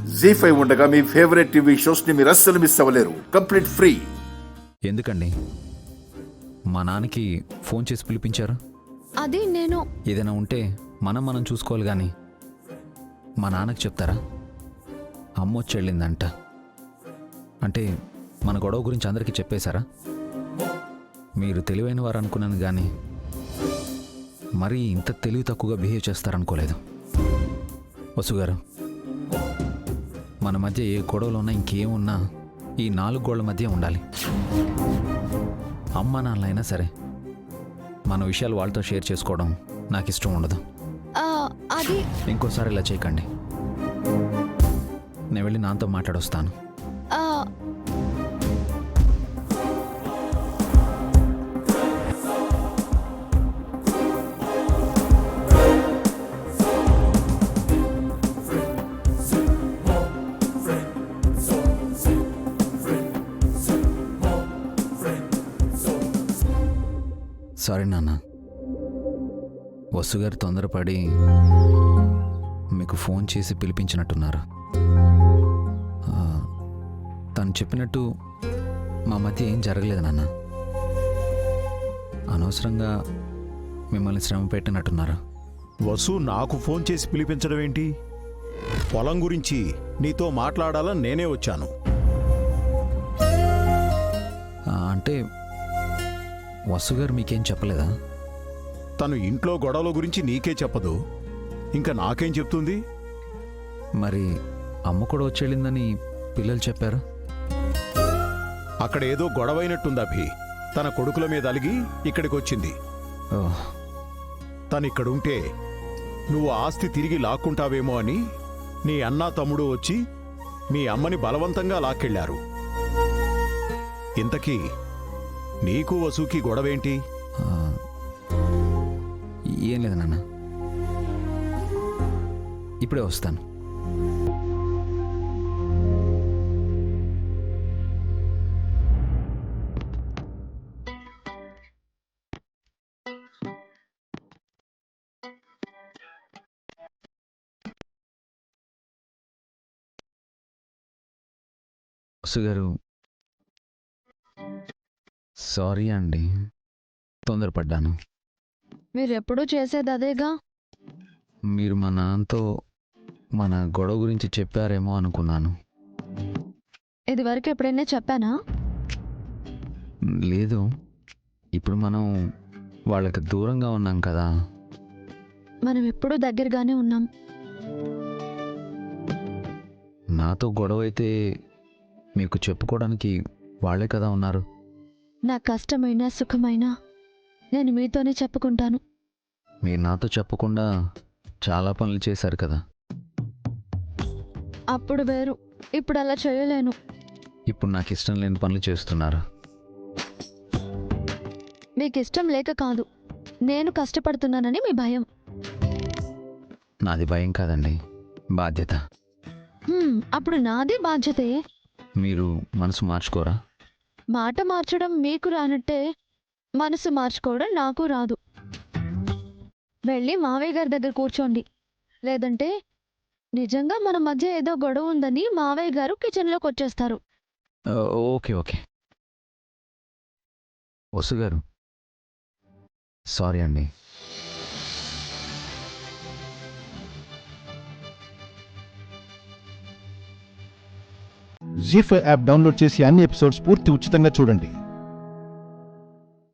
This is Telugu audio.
జీ5 ఉండగా మీ ఫేవరెట్ టీవీ షోస్ ని మీరు అస్సలు మిస్ అవ్వలేరు. Complete free. ఎందుకండి మా నాన్నకి ఫోన్ చేసి పిలిపించారు? అది నేను ఏదైనా ఉంటే మనం చూసుకోవాలి కానీ మా నాన్నకి చెప్తారా? అమ్మొచ్చి వెళ్ళిందంట అంటే మన గొడవ గురించి అందరికీ చెప్పేశారా? మీరు తెలివైన వారు అనుకున్నాను కానీ మరీ ఇంత తెలివి తక్కువగా బిహేవ్ చేస్తారనుకోలేదు. వసుగారు, మన మధ్య ఏ గొడవలు ఉన్నా ఇంకేమున్నా ఈ 4 గోళ్ల మధ్య ఉండాలి. అమ్మ నాన్నలైనా సరే మన విషయాలు వాళ్ళతో షేర్ చేసుకోవడం నాకు ఇష్టం ఉండదు. అది ఇంకోసారి ఇలా చేయకండి. నేను వెళ్ళి నాన్నతో మాట్లాడొస్తాను. సారీ నాన్న, వసుగారు తొందరపడి మీకు ఫోన్ చేసి పిలిపించినట్టున్నారు. తను చెప్పినట్టు మా మధ్య ఏం జరగలేదు నాన్న. అనవసరంగా మిమ్మల్ని శ్రమ పెట్టినట్టున్నారు. వసు నాకు ఫోన్ చేసి పిలిపించడం ఏంటి? పొలం గురించి నీతో మాట్లాడాలని నేనే వచ్చాను. అంటే వసుగారు మీకేం చెప్పలేదా? తను ఇంట్లో గొడవల గురించి నీకే చెప్పదు, ఇంకా నాకేం చెప్తుంది? మరి అమ్మ కూడా వచ్చేళ్ళిందని పిల్లలు చెప్పారు. అక్కడ ఏదో గొడవైనట్టుంది అభి. తన కొడుకుల మీద అలిగి ఇక్కడికి వచ్చింది. తనిక్కడుంటే నువ్వు ఆస్తి తిరిగి లాక్కుంటావేమో అని నీ అన్నా తమ్ముడు వచ్చి మీ అమ్మని బలవంతంగా లాక్కెళ్లారు. ఇంతకీ నీకు వసుకి గొడవేంటి? ఏం లేదు నాన్న, ఇప్పుడే వస్తాను. వసుగారు, సారీ అండి, తొందరపడ్డాను. మీరెప్పుడూ చేసేది అదేగా. మీరు మా నాన్నతో మన గొడవ గురించి చెప్పారేమో అనుకున్నాను. ఇది వరకు ఎప్పుడైనా చెప్పానా? లేదు, ఇప్పుడు మనం వాళ్ళకి దూరంగా ఉన్నాం కదా. మనం ఎప్పుడూ దగ్గరగానే ఉన్నాం. నాతో గొడవ అయితే మీకు చెప్పుకోవడానికి వాళ్ళే కదా ఉన్నారు. నా కష్టమైనా సుఖమైనా నేను మీతోనే చెప్పుకుంటాను. మీరు నాతో చెప్పకుండా చాలా పనులు చేశారు కదా. అప్పుడు వేరు, ఇప్పుడు అలా చేయలేను. ఇప్పుడు నాకు ఇష్టం లేని పనులు చేస్తున్నారు. మీకు ఇష్టం లేక కాదు, నేను కష్టపడుతున్నానని మీ భయం. నాది భయం కాదండి, బాధ్యత. అప్పుడు నాది బాధ్యతే. మీరు మనసు మార్చుకోరా? మాట మార్చడం మీకు రానట్టే మనసు మార్చుకోవడం నాకు రాదు. వెళ్ళి మావయ్య గారి దగ్గర కూర్చోండి. లేదంటే నిజంగా మన మధ్య ఏదో గొడవ ఉందని మావయ్య గారు కిచెన్లోకి వచ్చేస్తారు. Okay okay. వసుగారు, సారీ అండి. జీ5 యాప్ డౌన్లోడ్ చేసి అన్ని ఎపిసోడ్స్ పూర్తి ఉచితంగా చూడండి.